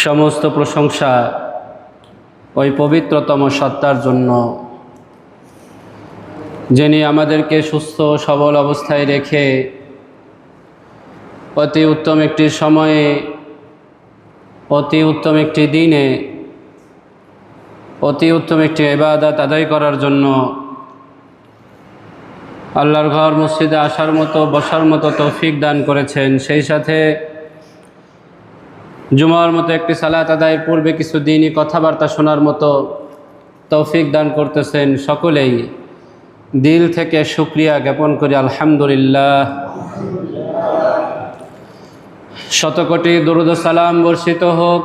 সমস্ত প্রশংসা ওই পবিত্রতম সত্তার জন্য, যিনি আমাদেরকে সুস্থ সবল অবস্থায় রেখে অতি উত্তম একটি সময়ে, অতি উত্তম একটি দিনে, অতি উত্তম একটি ইবাদত আদায় করার জন্য আল্লাহর ঘর মসজিদে আসার মতো, বসার মতো তৌফিক দান করেছেন। সেই সাথে জুমার মতো একটি সালাত আদায়ের পূর্বে কিছু দিনই কথাবার্তা শোনার মতো তৌফিক দান করতেছেন। সকলেই দিল থেকে শুকরিয়া জ্ঞাপন করি আলহামদুলিল্লাহ। শতকোটি দরুদ ও সালাম বর্ষিত হোক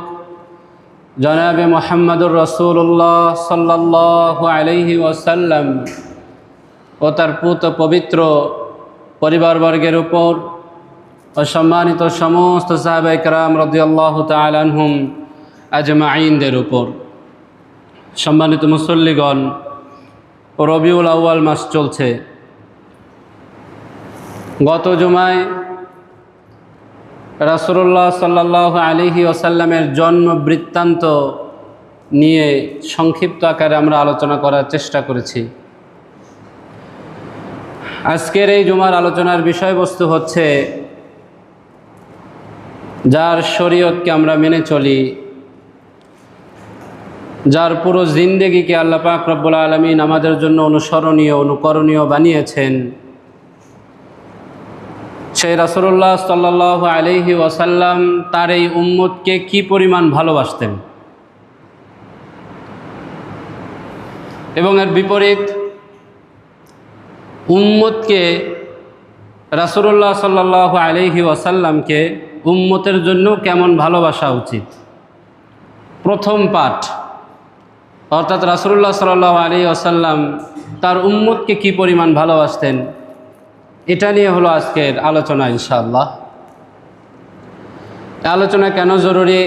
জনাবে মুহাম্মদুর রাসূলুল্লাহ সাল্লাল্লাহু আলাইহি ওয়াসাল্লাম ও তার পুত পবিত্র পরিবারবর্গের উপর ও সম্মানিত সমস্ত সাহাবায়ে কেরাম রাদিয়াল্লাহু তাআলা আনহুম আজমাইনদের উপর। সম্মানিত মুসল্লিগণ, রবিউল আউয়াল মাস চলছে। গত জুমায় রাসূলুল্লাহ সাল্লাল্লাহু আলাইহি ওয়াসাল্লামের জন্ম বৃত্তান্ত নিয়ে সংক্ষিপ্ত আকারে আমরা আলোচনা করার চেষ্টা করেছি। আজকের এই জুমার আলোচনার বিষয়বস্তু হচ্ছে, যার শরীয়তকে আমরা মেনে চলি, যার পুরো জিন্দেগিকে আল্লাহ পাক রব্বুল আলামিন আমাদের জন্য অনুসরণীয়, অনুকরণীয় বানিয়েছেন, সেই রাসূলুল্লাহ সাল্লাল্লাহু আলাইহি ওয়াসাল্লাম তার এই উম্মতকে কি পরিমাণ ভালোবাসতেন, এবং এর বিপরীত উম্মতকে রাসূলুল্লাহ সাল্লাল্লাহু আলাইহি ওয়াসাল্লামকে উম্মতের জন্য কেমন ভালোবাসা উচিত। প্রথম পাঠ, অর্থাৎ রাসূলুল্লাহ সাল্লাল্লাহু আলাইহি ওয়াসাল্লাম তার উম্মতকে কি পরিমাণ ভালোবাসতেন, এটা নিয়ে হলো আজকের আলোচনা ইনশাআল্লাহ। আলোচনা কেন জরুরি?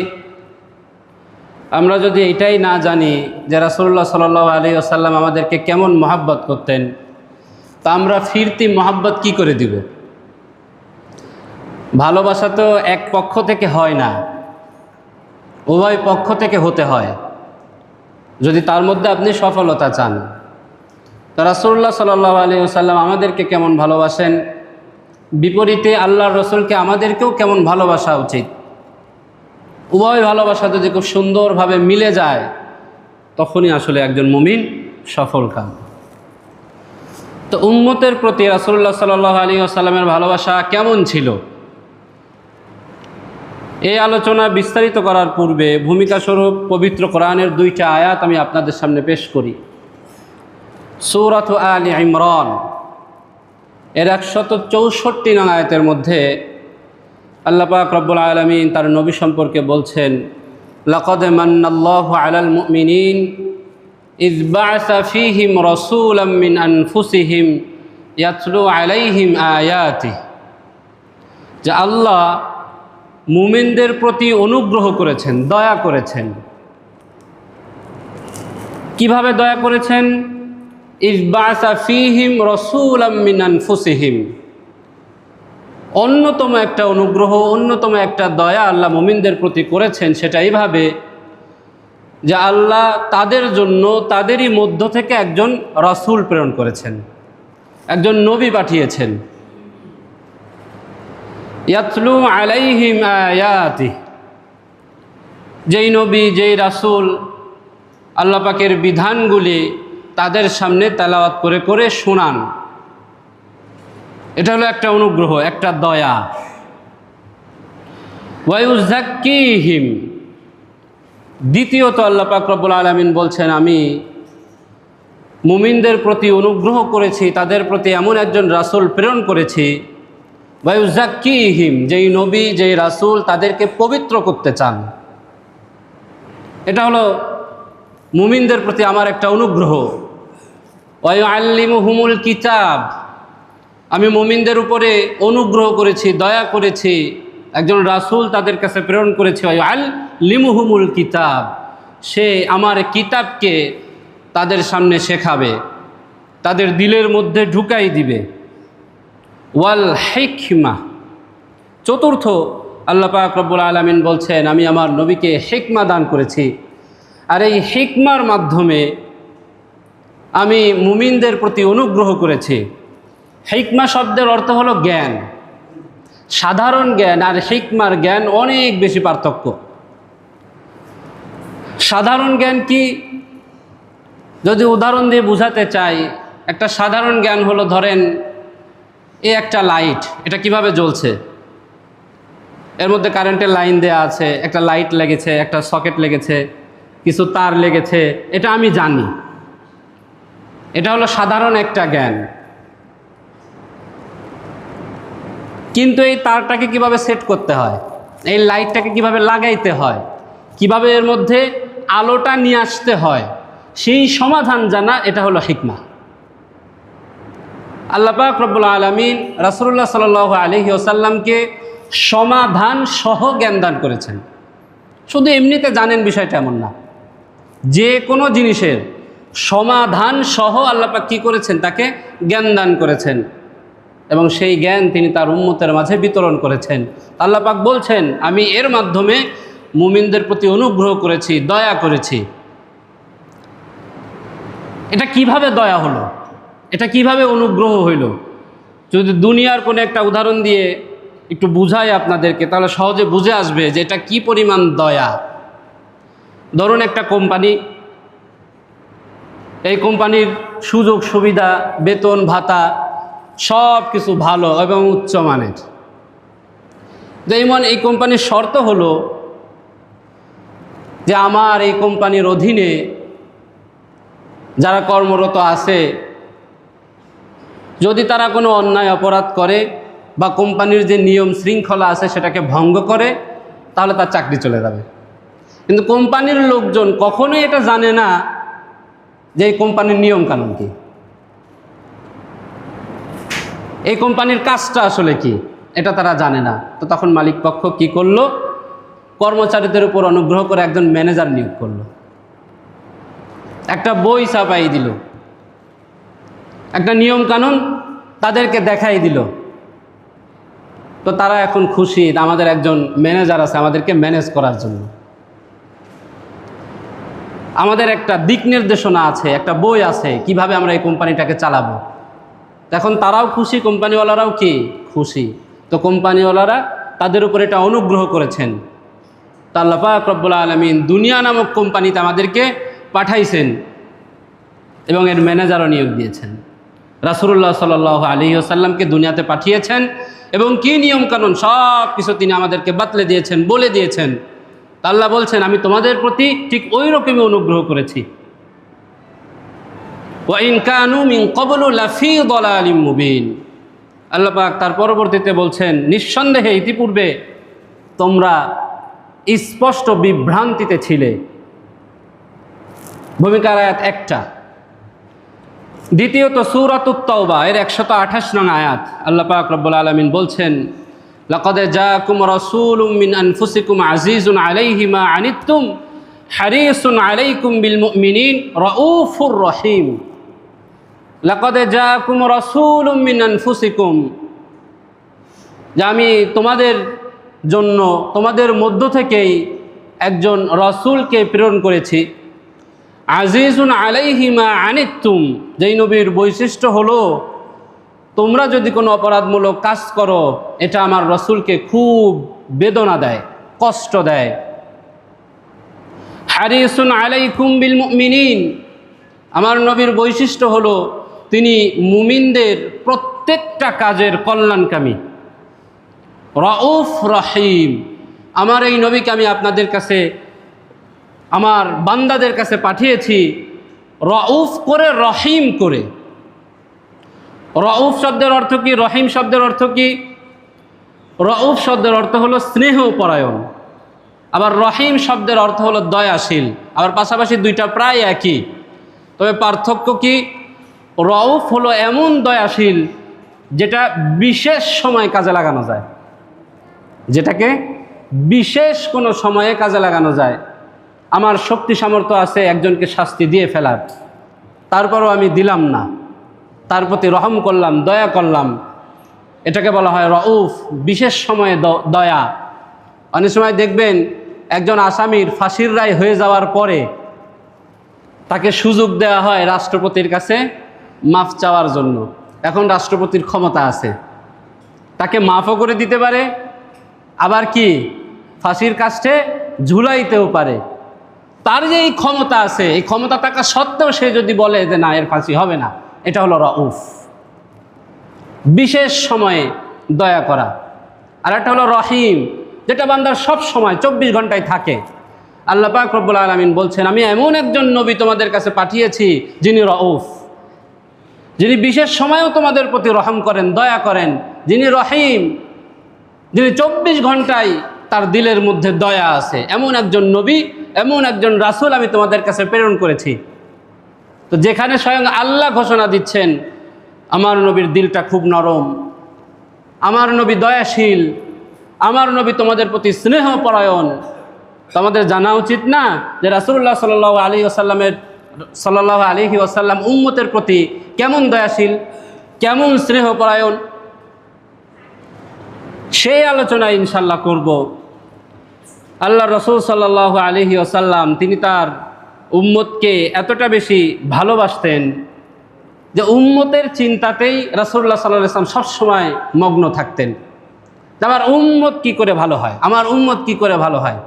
আমরা যদি এটাই না জানি যে রাসূলুল্লাহ সাল্লাল্লাহু আলাইহি ওয়াসাল্লাম আমাদেরকে কেমন মহব্বত করতেন, তা আমরা ফিরতি মহব্বত কি করে দিব? ভালোবাসা তো এক পক্ষ থেকে হয় না, উভয় পক্ষ থেকে হতে হয় যদি তার মধ্যে আপনি সফলতা চান। তা রাসূলুল্লাহ সাল্লাল্লাহু আলাইহি ওয়াসাল্লাম আমাদেরকে কেমন ভালোবাসেন, বিপরীতে আল্লাহর রসুলকে আমাদেরকেও কেমন ভালোবাসা উচিত, উভয় ভালোবাসা যদি খুব সুন্দরভাবে মিলে যায়, তখনই আসলে একজন মুমিন সফল কাম। তো উম্মতের প্রতি রাসূলুল্লাহ সাল্লাল্লাহু আলাইহি ওয়াসাল্লামের ভালোবাসা কেমন ছিল, এই আলোচনা বিস্তারিত করার পূর্বে ভূমিকাস্বরূপ পবিত্র কোরআনের দুইটা আয়াত আমি আপনাদের সামনে পেশ করি। সূরাত আলে ইমরান এর 164 নং আয়াতের মধ্যে আল্লাহ পাক রব্বুল আলামিন তার নবী সম্পর্কে বলছেন, লাকাদ মান্নাল্লাহু আলাল মুমিনিন ইয বা'আসা ফীহিম রাসূলাম মিন আনফুসিহিম ইয়াতলু আলাইহিম আয়াতিহি। যে আল্লাহ মুমিনদের প্রতি অনুগ্রহ করেছেন, দয়া করেছেন। কিভাবে দয়া করেছেন? ইয বা'আসা ফীহিম রাসূলাম মিন আনফুসিহিম। অন্যতম একটা অনুগ্রহ, অন্যতম একটা দয়া আল্লাহ মুমিনদের প্রতি করেছেন, সেটা এইভাবে যে আল্লাহ তাদের জন্য তাদেরই মধ্য থেকে একজন রাসূল প্রেরণ করেছেন, একজন নবী পাঠিয়েছেন। ইয়াতলু আলাইহিম আয়াতিহি, যেই নবী, যেই রাসূল আল্লাহ পাকের বিধানগুলি তাদের সামনে তেলাওয়াত করে করে শোনান। এটা হলো একটা অনুগ্রহ, একটা দয়া। ওয়া ইউযাক্কিহিম, দ্বিতীয়ত আল্লাহ পাক রব্বুল আলামিন বলছেন, আমি মুমিনদের প্রতি অনুগ্রহ করেছি, তাদের প্রতি এমন একজন রাসূল প্রেরণ করেছি। ওয়া ইউযাক্কিহিম, যেই নবী, যেই রাসূল তাদেরকে পবিত্র করতে চান। এটা হলো মুমিনদের প্রতি আমার একটা অনুগ্রহ। ওয়া ইউআল্লিমুহুমুল কিতাব, আমি মুমিনদের উপরে অনুগ্রহ করেছি, দয়া করেছি, একজন রাসূল তাদের কাছে প্রেরণ করেছি। ওয়া ইউআল্লিমুহুমুল কিতাব, সে আমার কিতাবকে তাদের সামনে শেখাবে, তাদের দিলের মধ্যে ঢুকাই দিবে। ওয়াল হিকমা, চতুর্থ আল্লাহ পাক রব্বুল আলামিন বলছেন, আমি আমার নবীকে হিকমা দান করেছি, আর এই হিকমার মাধ্যমে আমি মুমিনদের প্রতি অনুগ্রহ করেছি। হিকমা শব্দের অর্থ হলো জ্ঞান। সাধারণ জ্ঞান আর হিকমার জ্ঞান অনেক বেশি পার্থক্য। সাধারণ জ্ঞান কি, যদি উদাহরণ দিয়ে বোঝাতে চাই, একটা সাধারণ জ্ঞান হলো, ধরেন এই একটা লাইট, এটা কিভাবে জ্বলছে, এর মধ্যে কারেন্টের লাইন দেয়া আছে, একটা লাইট লেগেছে, একটা সকেট লেগেছে, কিছু তার লেগেছে, এটা আমি জানি। এটা হলো সাধারণ একটা জ্ঞান। কিন্তু এই তারটাকে কিভাবে সেট করতে হয়, এই লাইটটাকে কিভাবে লাগাইতে হয়, কিভাবে এর মধ্যে আলোটা নিয়ে আসতে হয়, সেই সমাধান জানা, এটা হলো হিকমা। আল্লাহ পাক রব্বুল আলামিন রাসূলুল্লাহ সাল্লাল্লাহু আলাইহি ওয়াসাল্লামকে সমাধান সহ জ্ঞান দান করেছেন। শুধু এমনিতে জানেন বিষয়টা এমন না, যে কোনো জিনিসের সমাধান সহ আল্লাহ পাক কী করেছেন, তাকে জ্ঞান দান করেছেন, এবং সেই জ্ঞান তিনি তার উম্মতের মাঝে বিতরণ করেছেন। আল্লাহ পাক বলছেন, আমি এর মাধ্যমে মুমিনদের প্রতি অনুগ্রহ করেছি, দয়া করেছি। এটা কিভাবে দয়া হলো, এটা কিভাবে অনুগ্রহ হইল, যদি দুনিয়ার কোনো একটা উদাহরণ দিয়ে একটু বুঝাই আপনাদেরকে, তাহলে সহজে বুঝে আসবে যে এটা কি পরিমাণ দয়া। ধরুন একটা কোম্পানি, এই কোম্পানির সুযোগ সুবিধা, বেতন ভাতা সব কিছু ভালো এবং উচ্চমানের। যেমন এই কোম্পানির শর্ত হলো যে আমার এই কোম্পানির অধীনে যারা কর্মরত আছে, যদি তারা কোনো অন্যায় অপরাধ করে বা কোম্পানির যে নিয়ম শৃঙ্খলা আছে সেটাকে ভঙ্গ করে, তাহলে তার চাকরি চলে যাবে। কিন্তু কোম্পানির লোকজন কখনোই এটা জানে না যে এই কোম্পানির নিয়ম কানুন কি, এই কোম্পানির কাজটা আসলে কি, এটা তারা জানে না। তো তখন মালিক পক্ষ কি করলো, কর্মচারীদের উপর অনুগ্রহ করে একজন ম্যানেজার নিয়োগ করলো, একটা বই ছাপাই দিল, একটা নিয়ম কানুন তাদেরকে দেখাই দিল। তো তারা এখন খুশি, আমাদের একজন ম্যানেজার আছে আমাদেরকে ম্যানেজ করার জন্য, আমাদের একটা দিক নির্দেশনা আছে, একটা বই আছে কিভাবে আমরা এই কোম্পানিটাকে চালাবো। এখন তারাও খুশি, কোম্পানিওয়ালারাও কি খুশি। তো কোম্পানিওয়ালারা তাদের উপর এটা অনুগ্রহ করেছেন। তা আল্লাহ পাক রব্বুল আলামিন দুনিয়া নামক কোম্পানিতে আমাদেরকে পাঠাইছেন এবং এর ম্যানেজারও নিয়োগ দিয়েছেন। রাসূলুল্লাহ সাল্লাল্লাহু আলাইহি ওয়াসাল্লামকে দুনিয়াতে পাঠিয়েছেন এবং কী নিয়মকানুন সব কিছু তিনি আমাদেরকে বাতলে দিয়েছেন, বলে দিয়েছেন। আল্লাহ বলছেন, আমি তোমাদের প্রতি ঠিক ওই রকমই অনুগ্রহ করেছি। ওয়া ইন কানু মিন ক্বাবলু লাফি দালালিম মুবিন। আল্লাহ পাক তার পরবর্তীতে বলছেন, নিঃসন্দেহে ইতিপূর্বে তোমরা স্পষ্ট বিভ্রান্তিতে ছিলে। ভূমিকার আয়াত একটা। দ্বিতীয়ত সূরাতুত তাওবা এর 128 নং আয়াত, আল্লাহ পাক রব্বুল আলামিন বলছেন, লাকাদ জাআকুম রাসূলুম মিন আনফুসিকুম আজিজুন আলাইহি মা আনিতুম হারিসুন আলাইকুম বিল মুমিনিন রাউফুর রহিম। লাকাদ জাআকুম রাসূলুম মিন আনফুসিকুম, যে আমি তোমাদের জন্য তোমাদের মধ্য থেকেই একজন রাসূলকে প্রেরণ করেছি। আজিজুন আলাইহি মা আনিতুম, যেই নবীর বৈশিষ্ট্য হলো তোমরা যদি কোনো অপরাধমূলক কাজ করো এটা আমার রাসূলকে খুব বেদনা দেয়, কষ্ট দেয়। হারিসুন আলাইকুম বিল মুমিনিন, আমার নবীর বৈশিষ্ট্য হলো তিনি মুমিনদের প্রত্যেকটা কাজের কল্যাণকামী। রাউফ রহিম, আমার এই নবীকে আমি আপনাদের কাছে, আমার বান্দাদের কাছে পাঠিয়েছি রাউফ করে, রহিম করে। রাউফ শব্দের অর্থ কি, রহিম শব্দের অর্থ কি? রাউফ শব্দের অর্থ হলো স্নেহপরায়ণ, আবার রহিম শব্দের অর্থ হলো দয়াশীল। আবার পাশাপাশি দুইটা প্রায় একই, তবে পার্থক্য কি? রাউফ হলো এমন দয়াশীল যেটা বিশেষ সময় কাজে লাগানো যায়, যেটাকে বিশেষ কোনো সময়ে কাজে লাগানো যায়। আমার শক্তি সামর্থ্য আছে একজনকে শাস্তি দিয়ে ফেলার, তারপরও আমি দিলাম না, তার প্রতি রহম করলাম, দয়া করলাম, এটাকে বলা হয় রাউফ, বিশেষ সময়ে দয়া। অনেক সময় দেখবেন একজন আসামির ফাঁসির রায় হয়ে যাওয়ার পরে তাকে সুযোগ দেওয়া হয় রাষ্ট্রপতির কাছে মাফ চাওয়ার জন্য। এখন রাষ্ট্রপতির ক্ষমতা আছে, তাকে মাফও করে দিতে পারে, আবার কি ফাঁসির কাস্টে ঝুলাইতেও পারে। তার যে এই ক্ষমতা আছে, এই ক্ষমতা থাকা সত্ত্বেও সে যদি বলে যে না, এর ফাঁসি হবে না, এটা হলো রউফ, বিশেষ সময়ে দয়া করা। আর একটা হলো রহিম, যেটা বান্দার সব সময় 24 ঘন্টায় থাকে। আল্লাহ পাক রব্বুল আলামিন বলছেন, আমি এমন একজন নবী তোমাদের কাছে পাঠিয়েছি যিনি রউফ, যিনি বিশেষ সময়েও তোমাদের প্রতি রহম করেন, দয়া করেন, যিনি রহিম, যিনি 24 ঘন্টায় তার দিলের মধ্যে দয়া আছে। এমন একজন নবী, এমন একজন রাসূল আমি তোমাদের কাছে প্রেরণ করেছি। তো যেখানে স্বয়ং আল্লাহ ঘোষণা দিচ্ছেন আমার নবীর দিলটা খুব নরম, আমার নবী দয়াশীল, আমার নবী তোমাদের প্রতি স্নেহপরায়ণ, তো আমাদের জানা উচিত না যে রাসূলুল্লাহ সাল্লাল্লাহু আলাইহি ওয়াসাল্লাম উম্মতের প্রতি কেমন দয়াশীল, কেমন স্নেহপরায়ণ? সেই আলোচনা ইনশাল্লাহ করব। আল্লাহ রাসূল সাল্লাল্লাহু আলাইহি ওয়াসাল্লাম তিনি তার উম্মতকে এতটা বেশি ভালোবাসতেন যে উম্মতের চিন্তাতেই রাসূলুল্লাহ সাল্লাল্লাহু আলাইহি ওয়াসাল্লাম সবসময় মগ্ন থাকতেন। আমার উম্মত কি করে ভালো হয়, আমার উম্মত কি করে ভালো হয়।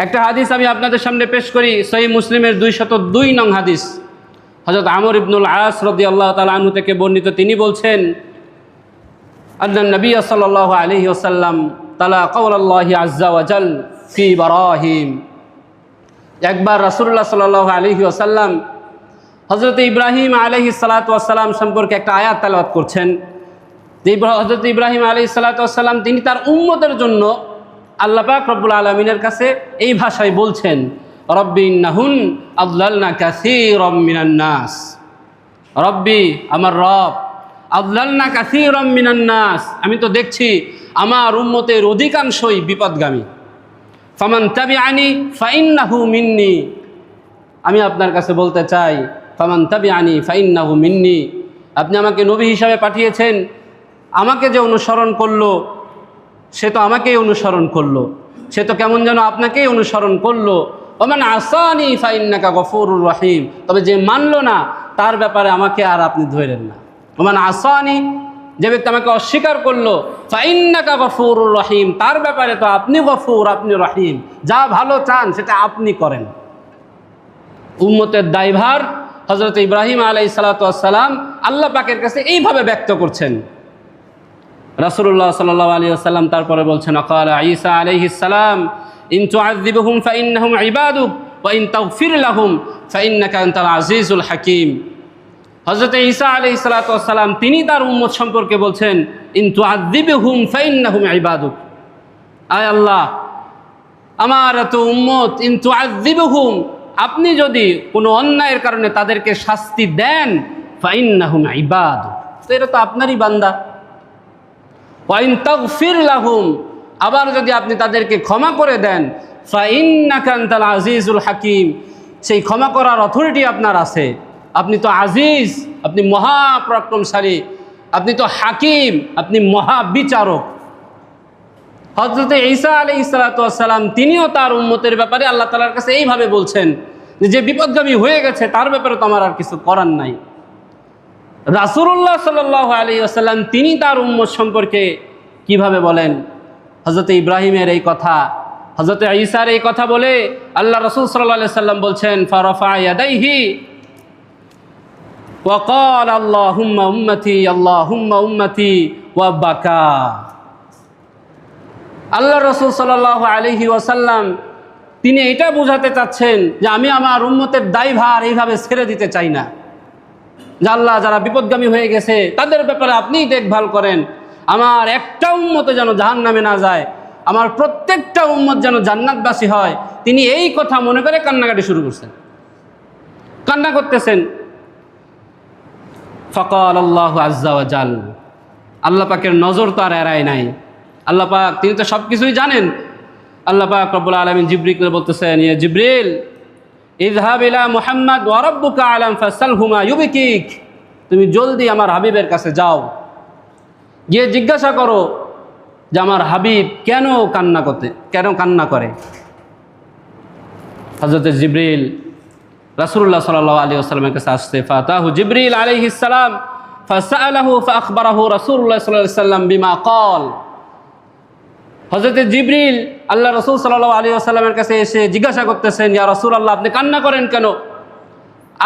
একটা হাদিস আমি আপনাদের সামনে পেশ করি, সহিহ মুসলিমের 202 নং হাদিস। হযরত আমর ইবনুল আস রাদিয়াল্লাহু তাআলা আনহু থেকে বর্ণিত, তিনি বলছেন, আন্নান নবী সাল্লাল্লাহু আলাইহি ওয়াসাল্লাম তালা কাওলাল্লাহি আযজা ওয়া জাল ফি ইব্রাহিম। একবার রাসূলুল্লাহ সাল্লাল্লাহু আলাইহি ওয়াসাল্লাম হযরত ইব্রাহিম আলাইহিস সালাতু ওয়াস সালাম সম্পর্কে একটা আয়াত তেলাওয়াত করছেন। যে হযরত ইব্রাহিম আলাইহিস সালাতু ওয়াস সালাম তিনি তার উম্মতের জন্য আল্লাহ পাক রব্বুল আলামিনের কাছে এই ভাষায় বলছেন, রব্বি ইন্নাহুন আযলালনা কাসীরাম মিনান নাস। রব্বি, আমার রব, আযলালনা কাসীরাম মিনান নাস, আমি তো দেখছি আমার উম্মতের অধিকাংশই বিপদগামী। ফামান তাবিআনি ফাইন্নাহু মিন্নি, আমি আপনার কাছে বলতে চাই, ফামান তাবিআনি ফাইন্নাহু মিন্নি, আপনি আমাকে নবী হিসাবে পাঠিয়েছেন, আমাকে যে অনুসরণ করলো সে তো আমাকেই অনুসরণ করলো, সে তো কেমন যেন আপনাকেই অনুসরণ করলো। ওমান আসানি ফাইন্নাকা গফুরুর রহিম, তবে যে মানলো না তার ব্যাপারে আমাকে আর আপনি ধরেন না। ওমান আসানি, যে ব্যক্তি আমাকে অস্বীকার করলো, ফাইন্নাকা গফুরুর রহিম, তার ব্যাপারে তো আপনি গফুর, আপনি রহিম, যা ভালো চান সেটা আপনি করেন। উম্মতের দায়ভার হযরত ইব্রাহিম আলাইহিস সালাতু ওয়াস সালাম আল্লাহ পাকের কাছে এইভাবে ব্যক্ত করছেন। রাসূলুল্লাহ সাল্লাল্লাহু আলাইহি ওয়াসাল্লাম তারপরে বলছেন, আকালা ঈসা আলাইহিস সালাম ইন তুআযযিবহুম ফাইন্নাহুম ইবাদুক ওয়া ইন তাগফির লাহুম ফাইন্নাকা আনতাল আজিজুল হাকীম। হযরত ঈসা আলাইহিস সালাতু ওয়াস সালাম তিনি তার উম্মত সম্পর্কে বলছেন, ইন তুআযযিবহুম ফাইন্নাহুম ইবাদুক, আয় আল্লাহ আমার এত উম্মত, ইন তুআযযিবহুম, আপনি যদি কোনো অন্যায়ের কারণে তাদেরকে শাস্তি দেন, ফাইন্নাহুম ইবাদুক, তো এরা তো আপনারই বান্দা। ওয়া ইন তাগফির লাহুম, আবার যদি আপনি তাদেরকে ক্ষমা করে দেন, ফাইন্নাকা আনতাল আজিজুল হাকীম, সেই ক্ষমা করার অথরিটি আপনার আছে, আপনি তো আজিজ, আপনি মহাপরাক্রমশালী, আপনি তো হাকিম, আপনি মহাবিচারক। হযরত ঈসা আলাইহিস সালাতু ওয়াস সালাম তিনিও তার উম্মতের ব্যাপারে আল্লাহ তাআলার কাছে এইভাবে বলছেন যে বিপদগামী হয়ে গেছে তার ব্যাপারে তো আমার আর কিছু করার নাই। রাসূলুল্লাহ সাল্লাল্লাহু আলাইহি ওয়াসাল্লাম তিনি তার উম্মত সম্পর্কে কিভাবে বলেন? হযরত ইব্রাহিমের এই কথা, হযরত ঈসার এই কথা বলে আল্লাহ রাসূল সাল্লাল্লাহু আলাইহি ওয়াসাল্লাম বলছেন, ফারাফা ইয়াদাইহি ওয়া ক্বালা আল্লাহুম্মা উম্মতি আল্লাহুম্মা উম্মতি ওয়া বাকা। আল্লাহ রাসূল সাল্লাল্লাহু আলাইহি ওয়াসাল্লাম তিনি এটা বোঝাতে চাচ্ছেন যে আমি আমার উম্মতের দায়ভার এইভাবে ছেড়ে দিতে চাই না, যে আল্লাহ যারা বিপদগামী হয়ে গেছে তাদের ব্যাপারে আপনিই দেখভাল করেন, আমার একটা উম্মত যেন জাহান্নামে না যায়, আমার প্রত্যেকটা উম্মত যেন জান্নাতবাসী হয়। তিনি এই কথা মনে করে কান্নাকাটি শুরু করছেন, কান্না করতেছেন। ফাকাল আল্লাহু আযজা ওয়া জাল, আল্লাহ পাকের নজর তো আর এড়ায় নাই, আল্লাহ পাক তিনি তো সব কিছুই জানেন। আল্লাহ পাক রব্বুল আলামিন জিবরিলকে বলতেছেন, ইয়া জিবরিল ইযহাব ইলা মুহাম্মদ ওয়া রাব্বুকা আলাম ফাসালহুমা ইউবকিক, তুমি জলদি আমার হাবিবের কাছে যাও, গিয়ে জিজ্ঞাসা করো যে আমার হাবিব কেন কান্না করে। হযরত জিবরিল রাসূলুল্লাহ সাল্লাল্লাহু আলাইহি ওয়াসাল্লামের কাছে আসছে। ফাতাহু জিবরিল আলাইহিস সালাম ফাসাআলাহু ফাআখবারাহু রাসূলুল্লাহ সাল্লাল্লাহু আলাইহি ওয়াসাল্লাম বিমা ক্বাল। হযরত জিবরিল আল্লাহ রাসূল সাল্লাল্লাহু আলাইহি ওয়াসাল্লামের কাছে এসে জিজ্ঞাসা করতেছেন, ইয়া রাসূলুল্লাহ, আপনি কান্না করেন কেন?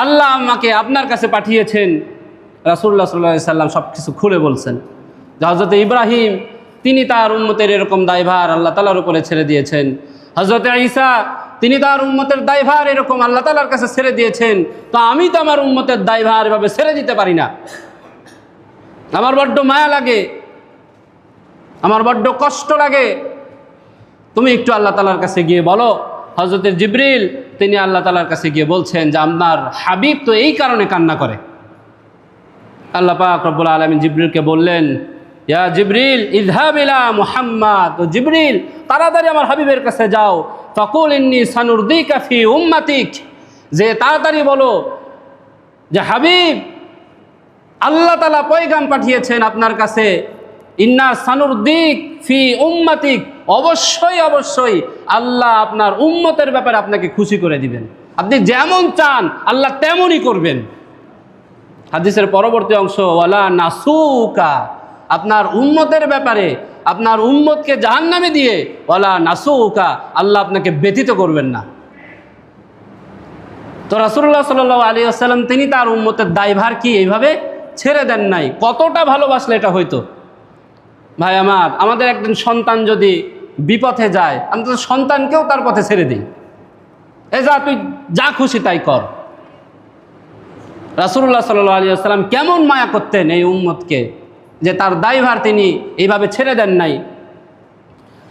আল্লাহ আমাকে আপনার কাছে পাঠিয়েছেন। রাসূলুল্লাহ সাল্লাল্লাহু আলাইহি ওয়াসাল্লাম সব কিছু খুলে বলছেন যে হযরত ইব্রাহিম তিনি তার উম্মতের এরকম দায়ভার আল্লাহ তাআলার উপরে ছেড়ে দিয়েছেন। হযরত ঈসা তিনি তার উম্মতের দায়ভার এরকম আল্লাহ তাআলার কাছে ছেড়ে দিয়েছেন। তো আমি তো আমার উম্মতের দায়ভার এভাবে ছেড়ে দিতে পারি না। আমার বড্ড মায়া লাগে, আমার বড্ড কষ্ট লাগে। তুমি একটু আল্লাহ তাআলার কাছে গিয়ে বলো। হযরত জিবরিল তিনি আল্লাহ তাআলার কাছে গিয়ে বলছেন যে আপনার হাবিব তো এই কারণে কান্না করে। আল্লাহ পাক রব্বুল আলামিন জিবরিলকে বললেন, ইয়া জিবরিল ইযহাব ইলা মুহাম্মদ। ও জিবরিল, তাড়াতাড়ি আমার হাবিবের কাছে যাও। ফাকুল ইন্নী সানুরদিকা ফি উম্মাতিক, যে তাড়াতাড়ি বলো যে হাবিব আল্লাহ তাআলা পয়গাম পাঠিয়েছেন আপনার কাছে, ইন্না সানুরদিক ফি উম্মাতিক, অবশ্যই অবশ্যই আল্লাহ আপনার উম্মতের ব্যাপারে আপনাকে খুশি করে দিবেন। আপনি যেমন চান আল্লাহ তেমনই করবেন। হাদিসের পরবর্তী অংশ, ওয়ালা নাসুকা, আপনার উম্মতের ব্যাপারে আপনার উম্মতকে জাহান্নামে দিয়ে ওয়ালা নাসুকা, আল্লাহ আপনাকে ব্যতীত করবেন না। তো রাসূলুল্লাহ সাল্লাল্লাহু আলাইহি ওয়াসাল্লাম তিনি তার উম্মতের দায়ভার কি এইভাবে ছেড়ে দেন নাই। কতটা ভালোবাসলে এটা হইতো। ভাই আমার, আমাদের একদিন সন্তান যদি বিপথে যায়, আমি তো সন্তানকেও তার পথে ছেড়ে দিই, এই যা তুই যা খুশি তাই কর। রাসূলুল্লাহ সাল্লাল্লাহু আলাইহি ওয়াসাল্লাম কেমন মায়া করতেন এই উম্মতকে, যে তার দায়ভার তিনি এইভাবে ছেড়ে দেন নাই।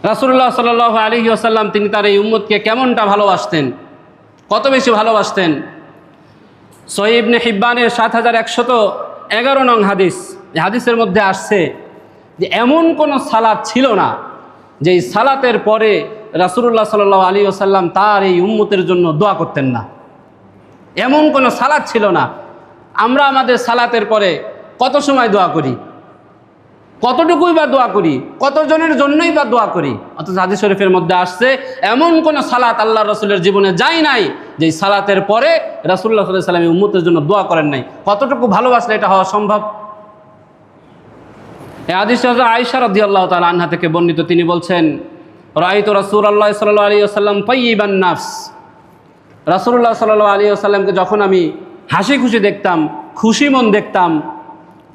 রাসূলুল্লাহ সাল্লাল্লাহু আলাইহি ওয়াসাল্লাম তিনি তার এই উম্মতকে কেমনটা ভালোবাসতেন, কত বেশি ভালোবাসতেন। সহিহ ইবনে হিব্বানের 7111 নং হাদিস, এই হাদিসের মধ্যে আসছে যে এমন কোনো সালাত ছিল না যেই সালাতের পরে রাসূলুল্লাহ সাল্লাল্লাহু আলাইহি ওয়াসাল্লাম তার এই উম্মতের জন্য দোয়া করতেন না। এমন কোনো সালাত ছিল না। আমরা আমাদের সালাতের পরে কত সময় দোয়া করি, কতটুকুই বা দোয়া করি, কতজনের জন্যই বা দোয়া করি। অথচ হাদিস শরীফের মধ্যে আসছে এমন কোন সালাত আল্লাহ রাসূলের জীবনে যায় নাই যে সালাতের পরে রাসূলুল্লাহ সাল্লাল্লাহু আলাইহি ওয়াসাল্লাম উম্মতের জন্য দোয়া করেন নাই। কতটুকু ভালোবাসলে এটা হওয়া সম্ভব। এই হাদিসটা হযরত আয়েশা রাদিয়াল্লাহু তাআলা আনহা থেকে বর্ণিত। তিনি বলছেন, রাআইতু রাসূলুল্লাহ সাল্লাল্লাহু আলাইহি ওয়াসাল্লাম তাইয়িবান নাফস। রাসূলুল্লাহ সাল্লাল্লাহু আলাইহি ওয়াসাল্লামকে যখন আমি হাসি খুশি দেখতাম, খুশি মন দেখতাম,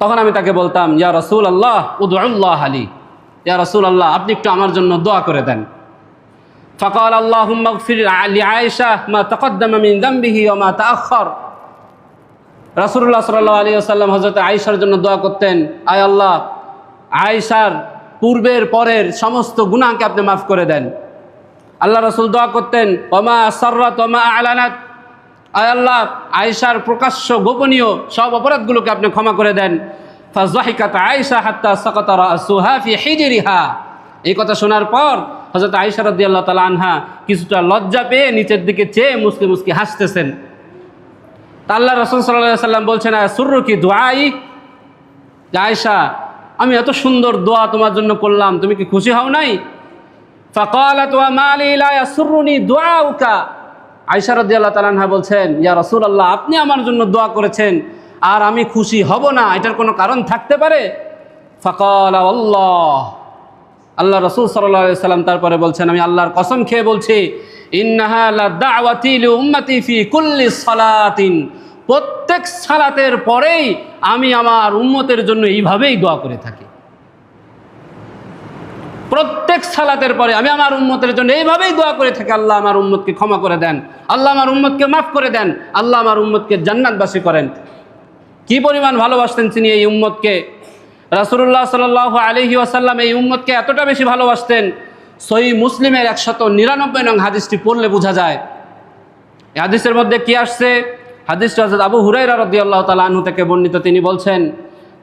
তখন আমি তাকে বলতাম, ইয়া রাসূলুল্লাহ উদউল্লাহ আলী, ইয়া রাসূলুল্লাহ আপনি একটু আমার জন্য দোয়া করে দেন। ফাকাল আল্লাহুম্মা গফির লিআয়েশা মা তাকদ্দামা মিন যামবিহি ওয়া মা তাআখার। রাসূলুল্লাহ সাল্লাল্লাহু আলাইহি ওয়াসাল্লাম হযরত আয়েশার জন্য দোয়া করতেন, আয় আল্লাহ আয়েশার পূর্বের পরের সমস্ত গুনাহকে আপনি মাফ করে দেন। আল্লাহ রাসূল দোয়া করতেন, ওয়া মা আসাররাত ওয়া মা আ'লানাত, আয় আল্লাহ আয়েশার প্রকাশ্য গোপনীয় সব অপরাধগুলোকে আপনি ক্ষমা করে দেন। ফাযহিকাত আয়েশা হাত্তা সাকাতা রাসুহা ফি হিজরিহা। এই কথা শোনার পর হযরত আয়েশা রাদিয়াল্লাহু তাআলা আনহা কিছুটা লজ্জা পেয়ে নিচের দিকে চেয়ে মুসকি মুসকি হাসতেছেন। তা আল্লাহ রাসূল সাল্লাল্লাহু আলাইহি ওয়াসাল্লাম বলছেন, সুররুকি দুআই, আয়েশা আমি এত সুন্দর দোয়া তোমার জন্য করলাম, তুমি কি খুশি হও নাই? ফাকালাত ওয়া মা লি লা ইয়াসুরুনি দুআউকা। আয়েশা রাদিয়াল্লাহু তাআলা আনহা বলছেন, ইয়া রাসূলুল্লাহ আপনি আমার জন্য দোয়া করেছেন আর আমি খুশি হব না, এটার কোনো কারণ থাকতে পারে? ফাকালা আল্লাহ, আল্লাহ রাসূল সাল্লাল্লাহু আলাইহি ওয়াসাল্লাম তারপরে বলছেন, আমি আল্লাহর কসম খেয়ে বলছি, ইন্নাহা লাদাওয়াতি লিউম্মতি ফি কুল্লি সালাতিন, প্রত্যেক সালাতের পরেই আমি আমার উম্মতের জন্য এইভাবেই দোয়া করে থাকি। প্রত্যেক সালাতের পরে আমি আমার উম্মতের জন্য এইভাবেই দোয়া করে থাকি, আল্লাহ আমার উম্মতকে ক্ষমা করে দেন, আল্লাহ আমার উম্মতকে মাফ করে দেন, আল্লাহ আমার উম্মতকে জান্নাতবাসী করেন। কি পরিমাণ ভালোবাসতেন তিনি এই উম্মতকে। রাসূলুল্লাহ সাল্লাল্লাহু আলাইহি ওয়াসাল্লাম এই উম্মতকে এতটা বেশি ভালোবাসতেন, সহিহ মুসলিমের 199 নং হাদিসটি পড়লে বোঝা যায়। এই হাদিসের মধ্যে কি আসছে? হাদিসটি হযরত আবু হুরায়রা রাদিয়াল্লাহু তাআলা আনহু থেকে বর্ণিত। তিনি বলছেন,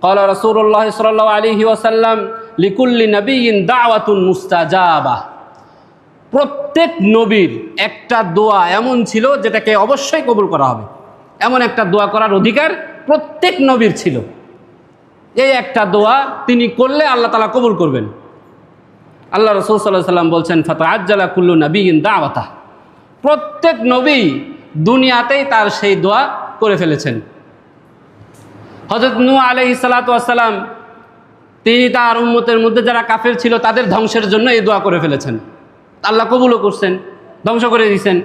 ক্বালা রাসূলুল্লাহ সাল্লাল্লাহু আলাইহি ওয়াসাল্লাম লিকুল্লি নাবিয়্যিন দাওয়াতুন মুস্তাজাবা। প্রত্যেক নবীর একটা দোয়া এমন ছিল যেটাকে অবশ্যই কবুল করা হবে, এমন একটা দোয়া করার অধিকার প্রত্যেক নবীর ছিল। এই একটা দোয়া তিনি করলে আল্লাহ তাআলা কবুল করবেন। আল্লাহ রাসূল সাল্লাল্লাহু আলাইহি ওয়াসাল্লাম বলছেন ফাতাআজ্জালা কুল্লু নাবিয়্যিন দাওয়াতা, প্রত্যেক নবী দুনিয়াতেই তার সেই দোয়া করে ফেলেছেন। হযরত নূহ আলাইহিস সালাতু ওয়াস সালাম তিনি তার উম্মতের মধ্যে যারা কাফের ছিল তাদের ধ্বংসের জন্য এই দোয়া করে ফেলেছেন, আল্লাহ কবুলও করছেন, ধ্বংস করে দিয়েছেন।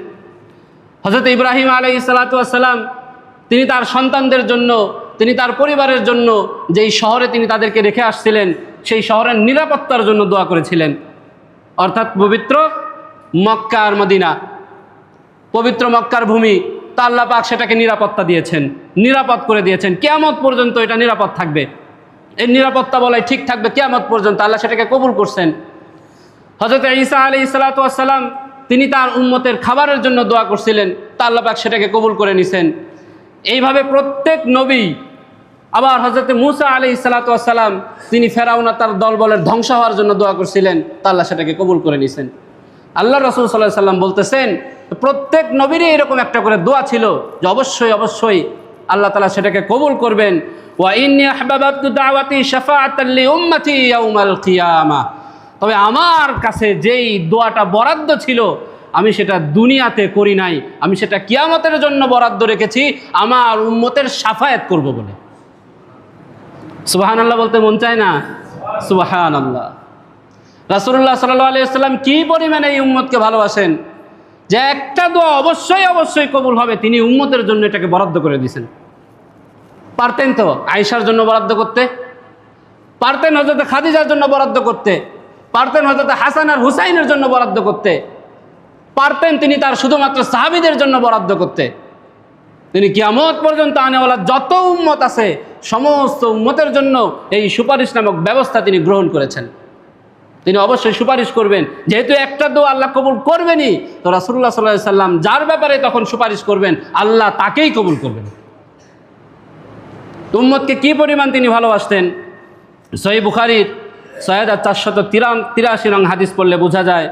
হযরত ইব্রাহিম আলাইহিস সালাতু ওয়াস সালাম তিনি তার সন্তানদের জন্য, তিনি তার পরিবারের জন্য যেই শহরে তিনি তাদেরকে রেখে আসছিলেন সেই শহরের নিরাপত্তার জন্য দোয়া করেছিলেন। অর্থাৎ পবিত্র মক্কা আর মদিনা, পবিত্র মক্কার ভূমি, তা আল্লাহ পাক সেটাকে নিরাপত্তা দিয়েছেন, নিরাপদ করে দিয়েছেন। কিয়ামত পর্যন্ত এটা নিরাপদ থাকবে, এই নিরাপত্তা বলাই ঠিক থাকবে কিয়ামত পর্যন্ত, আল্লাহ সেটাকে কবুল করছেন। হযরত ঈসা আলাইহিস সালাতু ওয়াস সালাম তিনি তার উম্মতের খাবারের জন্য দোয়া করছিলেন, তা আল্লাহ পাক সেটাকে কবুল করে নিছেন। এইভাবে প্রত্যেক নবী। আবার হযরত মূসা আলাইহিস সালাতু ওয়াস সালাম তিনি ফেরাউন আর তার দলবলের ধ্বংস হওয়ার জন্য দোয়া করছিলেন, তা আল্লাহ সেটাকে কবুল করে নিছেন। আল্লাহ রাসূল সাল্লাল্লাহু আলাইহি ওয়াসাল্লাম বলতেছেন প্রত্যেক নবীরই এরকম একটা করে দোয়া ছিল যে অবশ্যই অবশ্যই আল্লাহ তাআলা সেটাকে কবুল করবেন। ওয়া ইন্নী আহবাবতু দাওয়াতি শাফাআতাল লি উম্মতি ইয়াউমাল কিয়ামা, তবে আমার কাছে যেই দোয়াটা বরাদ্দ ছিল আমি সেটা দুনিয়াতে করি নাই, আমি সেটা কিয়ামতের জন্য বরাদ্দ রেখেছি আমার উম্মতের শাফায়াত করব বলে। সুবহানাল্লাহ বলতে মন চায় না? সুবহানাল্লাহ। রাসূলুল্লাহ সাল্লাল্লাহু আলাইহি ওয়াসাল্লাম কি পরিমাণে এই উম্মতকে ভালোবাসেন যে একটা দোয়া অবশ্যই অবশ্যই কবুল হবে, তিনি উম্মতের জন্য এটাকে বরাদ্দ করে দিয়েছেন। পারতেন তো আয়েশার জন্য বরাদ্দ করতে, পারতেন হযরত খাদিজার জন্য বরাদ্দ করতে, পারতেন হযরত হাসান আর হুসাইনের জন্য বরাদ্দ করতে, পারতেন তিনি তার শুধুমাত্র সাহাবীদের জন্য বরাদ্দ করতে। তিনি কিয়ামত পর্যন্ত আনেওয়ালা যত উম্মত আছে সমস্ত উম্মতের জন্য এই সুপারিশ নামক ব্যবস্থা তিনি গ্রহণ করেছেন। তিনি অবশ্যই সুপারিশ করবেন, যেহেতু একটা দোয়া আল্লাহ কবুল করবেনই, তো রাসূলুল্লাহ সাল্লাল্লাহু আলাইহি ওয়াসাল্লাম যার ব্যাপারে তখন সুপারিশ করবেন আল্লাহ তাকেই কবুল করবেন। উম্মতকে কি পরিমাণ তিনি ভালোবাসতেন সহিহ বুখারীর 6483 নং হাদিস পড়লে বোঝা যায়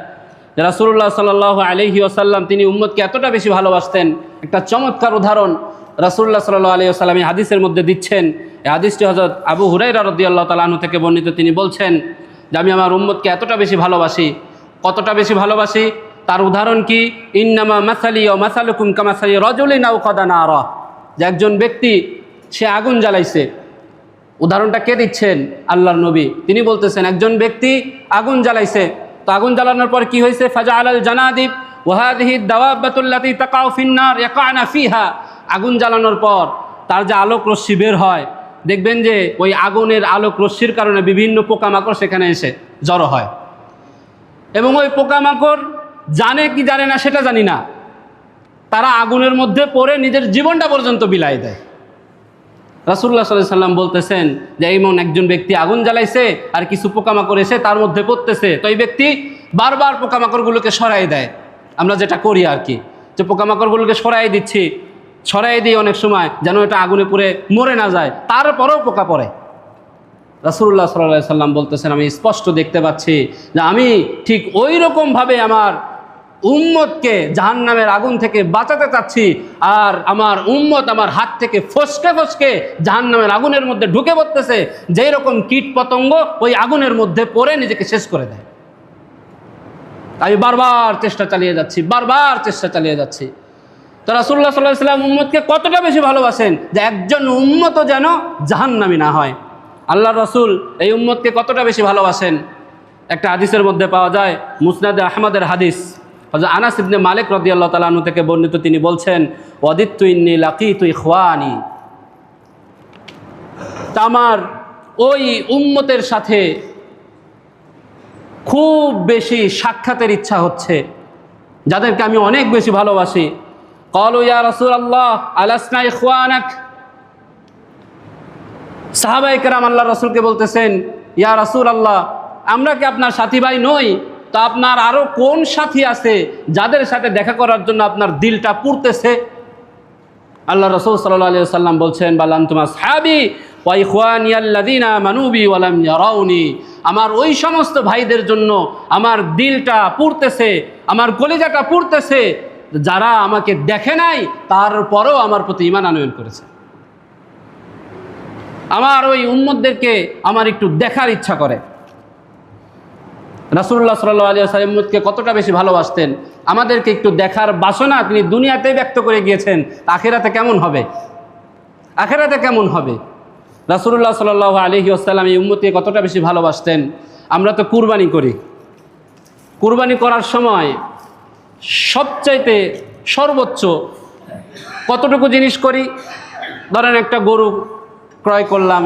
যে রাসূলুল্লাহ সাল্লাল্লাহু আলাইহি ওয়াসাল্লাম তিনি উম্মতকে এতটা বেশি ভালোবাসতেন। একটা চমৎকার উদাহরণ রাসূলুল্লাহ সাল্লাল্লাহু আলাইহি ওয়াসাল্লাম এই হাদিসের মধ্যে দিচ্ছেন। এই হাদিসটি হযরত আবু হুরায়রা রাদিয়াল্লাহু তাআলা আনহু থেকে বর্ণিত। তিনি বলছেন যে আমি আমার উম্মতকে এতটা বেশি ভালোবাসি। কতটা বেশি ভালোবাসি তার উদাহরণ কি? ইন্নামা মাসালি ওয়া মাসালুকুম কামাসালি রাজুলিন আও কাদা নারা, যে একজন ব্যক্তি সে আগুন জ্বালাইছে। উদাহরণটা কে দিচ্ছেন? আল্লাহর নবী। তিনি বলতেছেন একজন ব্যক্তি আগুন জ্বালাইছে, তো আগুন জ্বালানোর পর কি হয়েছে? ফাজআলাল জানাদিব ওয়া হাযিহি দাওয়াবাতুল্লাতী তাকাউ ফিন-নার ইয়াকানা ফিহা, আগুন জ্বালানোর পর তার যে আলোক রশ্মি বের হয়, দেখবেন যে ওই আগুনের আলোক রশ্মির কারণে বিভিন্ন পোকামাকড় সেখানে এসে জড়ো হয়, এবং ওই পোকামাকড় জানে কি জানে না সেটা জানি না, তারা আগুনের মধ্যে পড়ে নিজের জীবনটা পর্যন্ত বিলাই দেয়। রাসূলুল্লাহ সাল্লাল্লাহু আলাইহি ওয়াসাল্লাম বলতেছেন যে এমন একজন ব্যক্তি আগুন জ্বালাইছে আর কিছু পোকামাকড় এসে তার মধ্যে পড়তেছে, তো এই ব্যক্তি বারবার পোকামাকড়গুলোকে সরাই দেয়। আমরা যেটা করি আর কি, যে পোকামাকড়গুলোকে সরাই দিচ্ছি, সরাই দিই অনেক সময় যেন এটা আগুনে পুড়ে মরে না যায়, তারপরেও পোকা পড়ে। রাসূলুল্লাহ সাল্লাল্লাহু আলাইহি ওয়াসাল্লাম বলতেছেন আমি স্পষ্ট দেখতে পাচ্ছি যে আমি ঠিক ওই রকমভাবে আমার উম্মতকে জাহান্নামের আগুন থেকে বাঁচাতে চাচ্ছি, আর আমার উম্মত আমার হাত থেকে ফসকে ফসকে জাহান্নামের আগুনের মধ্যে ঢুকে পড়তেছে, যেই রকম কীট পতঙ্গ ওই আগুনের মধ্যে পড়ে নিজেকে শেষ করে দেয়। আমি বারবার চেষ্টা চালিয়ে যাচ্ছি, বারবার চেষ্টা চালিয়ে যাচ্ছি। তো রাসূলুল্লাহ সাল্লাল্লাহু আলাইহি ওয়াসাল্লাম উম্মতকে কতটা বেশি ভালোবাসেন যে একজন উম্মতও যেন জাহান্নামী না হয়। আল্লাহর রাসূল এই উম্মতকে কতটা বেশি ভালোবাসেন একটা হাদিসের মধ্যে পাওয়া যায়, মুসনাদে আহমদের হাদিস। হযরত আনাস ইবনে মালিক রাদিয়াল্লাহু তাআলা আনহু থেকে বর্ণিত। তিনি বলছেন ওয়াদিতু ইন্নী লাকিতু ইখওয়ানি, আমার ওই উম্মতের সাথে খুব বেশি সাক্ষাতের ইচ্ছা হচ্ছে, যাদেরকে আমি অনেক বেশি ভালোবাসি। ক্বালু ইয়া রাসূলুল্লাহ আলাসনা ইখওয়ানাক, সাহাবায়ে কেরাম আল্লাহর রাসূলকে বলতেছেন ইয়া রাসূলুল্লাহ আমরা কি আপনার সাথী ভাই নই? তো আপনার আরো কোন সাথী আছে যাদের সাথে দেখা করার জন্য আপনার দিলটা পুড়তেছে? আল্লাহ রাসূল সাল্লাল্লাহু আলাইহি ওয়াসাল্লাম বলছেন বাল আনতুম আসহাবি ওয়া ইখওয়ানি আল্লাযীনা আমানু বি ওয়া লাম ইয়ারাউনি, আমার ওই সমস্ত ভাইদের জন্য আমার দিলটা পুড়তেছে, আমার কলিজাটা পুড়তেছে যারা আমাকে দেখে নাই তারপরেও আমার প্রতি ঈমান আনয়ন করেছে। আমার ওই উম্মতদেরকে আমার একটু দেখার ইচ্ছা করে। রাসূলুল্লাহ সাল্লাল্লাহু আলাইহি ওয়াসাল্লাম উম্মতকে কতটা বেশি ভালোবাসতেন আমাদেরকে একটু দেখার বাসনা তিনি দুনিয়াতেই ব্যক্ত করে গিয়েছেন। আখিরাতে কেমন হবে? আখিরাতে কেমন হবে? রাসূলুল্লাহ সাল্লাল্লাহু আলাইহি ওয়াসাল্লাম এই উম্মতকে কতটা বেশি ভালোবাসতেন। আমরা তো কুরবানি করি, কুরবানি করার সময় সবচাইতে সর্বোচ্চ কতটুকু জিনিস করি? ধরেন একটা গরু ক্রয় করলাম,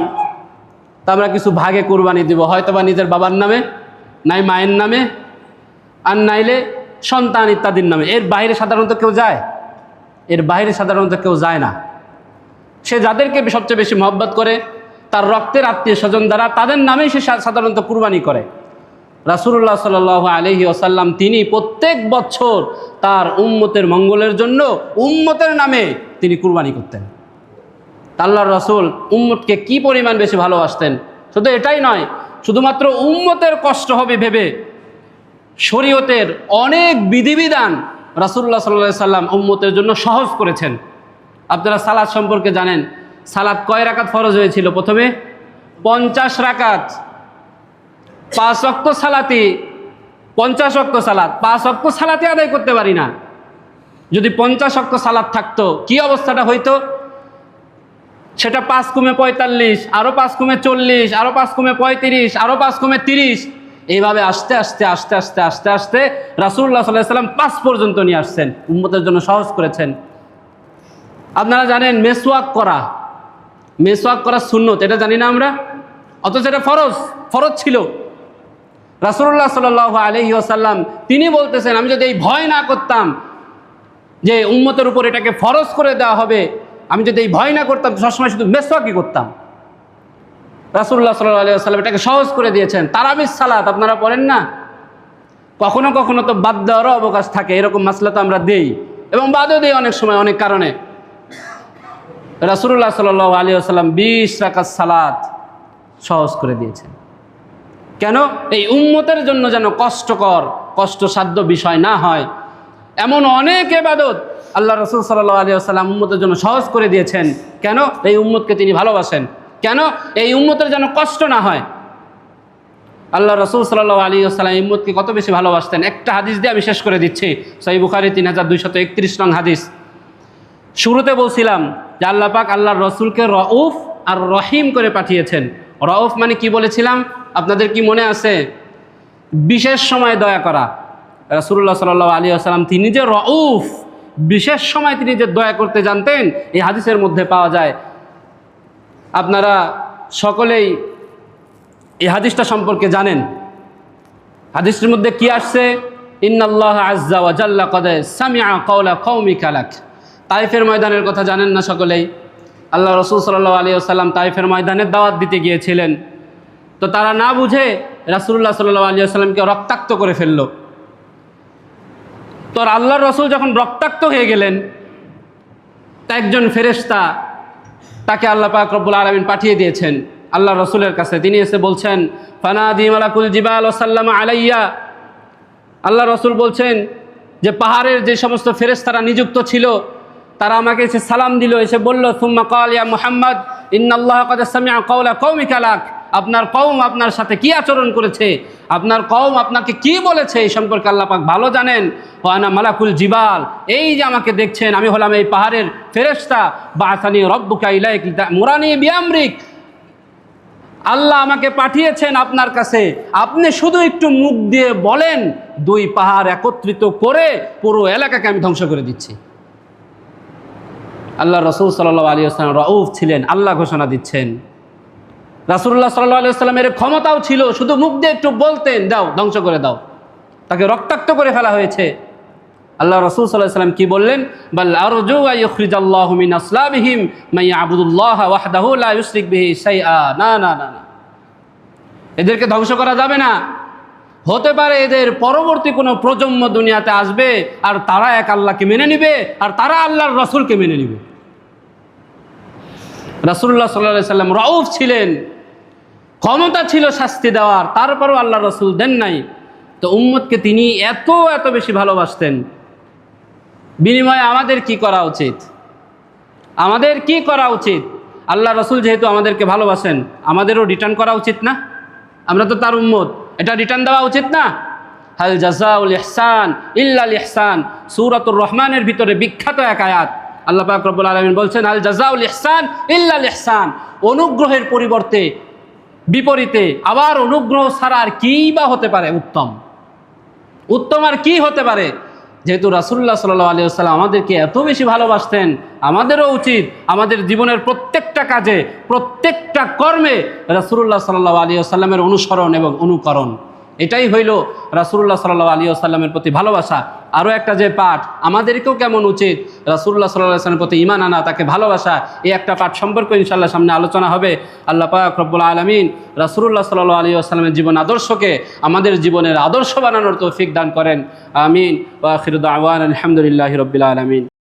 তা আমরা কিছু ভাগে কুরবানি দিব, হয়তো বা নিজের বাবার নামে, নাই মায়ের নামে, আর নাইলে সন্তান ইত্যাদির নামে। এর বাইরে সাধারণত কেউ যায়? এর বাইরে সাধারণত কেউ যায় না। সে যাদেরকে সবচেয়ে বেশি মহব্বত করে, তার রক্তের আত্মীয় স্বজন দ্বারা, তাদের নামেই সে সাধারণত কুরবানি করে। রাসূলুল্লাহ সাল্লাল্লাহু আলাইহি ওয়াসাল্লাম তিনি প্রত্যেক বছর তার উম্মতের মঙ্গলের জন্য উম্মতের নামে তিনি কুরবানি করতেন। আল্লাহর রাসূল উম্মতকে কি পরিমাণ বেশি ভালোবাসতেন। শুধু এটাই নয়, শুধুমাত্র উম্মতের কষ্ট হবে ভেবে শরীয়তের অনেক বিধিবিধান রাসূলুল্লাহ সাল্লাল্লাহু আলাইহি সাল্লাম উম্মতের জন্য সহজ করেছেন। আপনারা সালাত সম্পর্কে জানেন, সালাত কয় রাকাত ফরজ হয়েছিল? প্রথমে 50 রাকাত। 5 ওয়াক্ত সালাতি, 50 ওয়াক্ত সালাত, 5 ওয়াক্ত সালাতে আদায় করতে পারি না। যদি 50 ওয়াক্ত সালাত থাকতো কি অবস্থাটা হইতো? সেটা 5 কমে 45, আরও 5 কমে 40, আরও 5 কমে 35, আরও 5 কমে 30, এইভাবে আস্তে আস্তে আস্তে আস্তে আস্তে আস্তে রাসূলুল্লাহ সাল্লাল্লাহু আলাইহি সাল্লাম 5 পর্যন্ত নিয়ে আসছেন, উম্মতের জন্য সহজ করেছেন। আপনারা জানেন মেসওয়াক করা সুন্নত, এটা জানি না আমরা, অথচ এটা ফরজ ছিল। রাসূলুল্লাহ সাল্লাল্লাহু আলাইহি ওয়াসাল্লাম তিনি বলতেছেন, আমি যদি এই ভয় না করতাম যে উম্মতের উপর এটাকে ফরজ করে দেওয়া হবে, আমি যদি এই ভয় না করতাম, সবসময় শুধু মেসওয়াকই করতাম। রাসূলুল্লাহ সাল্লাল্লাহু আলাইহি ওয়াসাল্লাম এটাকে সহজ করে দিয়েছেন। তারাবির সালাত আপনারা পড়েন না? কখনো কখনো তো বাদ দেওয়ারও অবকাশ থাকে, এরকম মাসলা তো আমরা দেই এবং বাদও দেই অনেক সময় অনেক কারণে। রাসূলুল্লাহ সাল্লাল্লাহু আলাইহি ওয়াসাল্লাম 20 রাকাত সালাত সহজ করে দিয়েছেন। কেন? এই উম্মতের জন্য যেন কষ্টসাধ্য বিষয় না হয়, এমন অনেক ইবাদত আল্লাহ রাসূল সাল্লাল্লাহু আলাইহি ওয়াসাল্লাম উম্মতের জন্য সহজ করে দিয়েছেন। কেন? এই উম্মতকে তিনি ভালোবাসেন। কেন? এই উম্মতের যেন কষ্ট না হয়। আল্লাহ রাসূল সাল্লাল্লাহু আলাইহি ওয়াসাল্লাম এই উম্মতকে কত বেশি ভালোবাসতেন, একটা হাদিস দিয়ে আমি শেষ করে দিচ্ছি। সহিহ বুখারী 3231 নং হাদিস। শুরুতে বলছিলাম যে আল্লাহ পাক আল্লাহর রাসূলকে রউফ আর রহিম করে পাঠিয়েছেন। রউফ মানে কি বলেছিলাম? আপনাদের কি মনে আছে? বিশেষ সময় দয়া করা। রাসূলুল্লাহ সাল্লাল্লাহু আলাইহি ওয়াসাল্লাম তিনি যে রউফ, বিশেষ সময় তিনি যে দয়া করতে জানতেন, এই হাদিসের মধ্যে পাওয়া যায়। আপনারা সকলেই এই হাদিসটা সম্পর্কে জানেন। হাদিসের মধ্যে কি আসছে? ইন্নাল্লাহ আযজা ওয়া জাল্লা ক্বাদ সামিআ কাওলা কওমিকা লাক। তাইফের ময়দানের কথা জানেন না সকলেই? আল্লাহ রাসূল সাল্লাল্লাহু আলাইহি ওয়াসাল্লাম তাইফের ময়দানে দাওয়াত দিতে গিয়েছিলেন। তো তারা না বুঝে রাসূলুল্লাহ সাল্লাল্লাহু আলাইহি ওয়াসাল্লামকে রক্তাক্ত করে ফেলল। তো আল্লাহর রাসূল যখন রক্তাক্ত হয়ে গেলেন, তা একজন ফেরেশতা তাকে আল্লাহ পাক রব্বুল আলামিন পাঠিয়ে দিয়েছেন আল্লাহ রাসূলের কাছে। তিনি এসে বলছেন, ফানাদি মালাকুল জিবাল ওয়া সাল্লামা আলাইয়া। আল্লাহ রাসূল বলছেন যে পাহাড়ের যে সমস্ত ফেরেশতারা নিযুক্ত ছিল তারা আমাকে এসে সালাম দিল, এসে বলল, সুম্মা ক্বাল ইয়া মুহাম্মদ ইন্নাল্লাহ ক্বাদ সামিআ কাওলা কওমিকা লাক। আপনার কওম আপনার সাথে কি আচরণ করেছে, আপনার কওম আপনাকে কি বলেছে, এই সম্পর্কে আল্লাহ পাক ভালো জানেন। ওয়া আনা মালাকুল জিবাল, এই যে আমাকে দেখছেন আমি হলাম এই পাহাড়ের ফেরেশতা। বাআসানি রাব্বুকা ইলাইকা লিতা'মুরানি বিআমরিক। আল্লাহ আমাকে পাঠিয়েছেন আপনার কাছে, আপনি শুধু একটু মুখ দিয়ে বলেন, 2 পাহাড় একত্রিত করে পুরো এলাকাকে আমি ধ্বংস করে দিচ্ছি। আল্লাহ রাসূল সাল্লাল্লাহু আলাইহি ওয়াসাল্লাম রউফ ছিলেন, আল্লাহ ঘোষণা দিচ্ছেন। রাসূলুল্লাহ সাল্লাল্লাহু আলাইহি ওয়াসাল্লামের ক্ষমতাও ছিল, শুধু মুখ দিয়ে একটু বলতেন, দাও, ধ্বংস করে দাও। তাকে রক্তাক্ত করে ফেলা হয়েছে। আল্লাহ রাসূল সাল্লাল্লাহু আলাইহি ওয়াসাল্লাম কি বললেন? বাল আরজু আন ইখরিজাল্লাহু মিন আসলাবিহিম মান ইয়াবুদুল্লাহ ওয়াহদাহু লা ইউশরিক বিহি শাইআ। না না না না, এদেরকে ধ্বংস করা যাবে না। হতে পারে এদের পরবর্তী কোনো প্রজন্ম দুনিয়াতে আসবে আর তারা এক আল্লাহকে মেনে নিবে আর তারা আল্লাহর রাসূলকে মেনে নিবে। রাসূলুল্লাহ সাল্লাল্লাহু আলাইহি ওয়াসাল্লাম রউফ ছিলেন, ক্ষমতা ছিল শাস্তি দেওয়ার, তারপরও আল্লাহর রাসূল দেন নাই। তো উম্মতকে তিনি এত এত বেশি ভালোবাসতেন। বিনিময়ে আমাদের কি করা উচিত? আমাদের কি করা উচিত? আল্লাহ রাসূল যেহেতু আমাদেরকে ভালোবাসেন, আমাদেরও রিটার্ন করা উচিত না? আমরা তো তার উম্মত, এটা রিটার্ন দেওয়া উচিত না? হাল জাযাউল ইহসান ইল্লাল ইহসান, সূরাতুর রহমানের ভিতরে বিখ্যাত এক আয়াত। আল্লাহ পাক রব্বুল আলামিন বলছেন হাল জাযাউল ইহসান ইল্লাল ইহসান, অনুগ্রহের পরিবর্তে বিপরীতে আবার অনুগ্রহ ছাড়া আর কী বা হতে পারে উত্তম? উত্তম আর কি হতে পারে? যেহেতু রাসূলুল্লাহ সাল্লাল্লাহু আলাইহি ওয়াসাল্লাম আমাদেরকে এত বেশি ভালোবাসতেন, আমাদেরও উচিত আমাদের জীবনের প্রত্যেকটা কাজে, প্রত্যেকটা কর্মে রাসূলুল্লাহ সাল্লাল্লাহু আলাইহি ওয়াসাল্লামের অনুসরণ এবং অনুকরণ। এটাই হইল রাসূলুল্লাহ সাল্লাল্লাহু আলাইহি ওয়াসাল্লামের প্রতি ভালোবাসা। আরও একটা যে পাঠ, আমাদেরকেও কেমন উচিত রাসূলুল্লাহ সাল্লাল্লাহু আলাইহি ওয়াসাল্লামের প্রতি ঈমান আনা, তাকে ভালোবাসা, এই একটা পাঠ সম্পর্কে ইনশাআল্লাহ সামনে আলোচনা হবে। আল্লাহ পাক রব্বুল আলামিন রাসূলুল্লাহ সাল্লাল্লাহু আলাইহি ওয়াসাল্লামের জীবন আদর্শকে আমাদের জীবনের আদর্শ বানানোর তৌফিক দান করেন। আমিন। ওয়া আখিরু দাওয়ানা আলহামদুলিল্লাহি রাব্বিল আলামিন।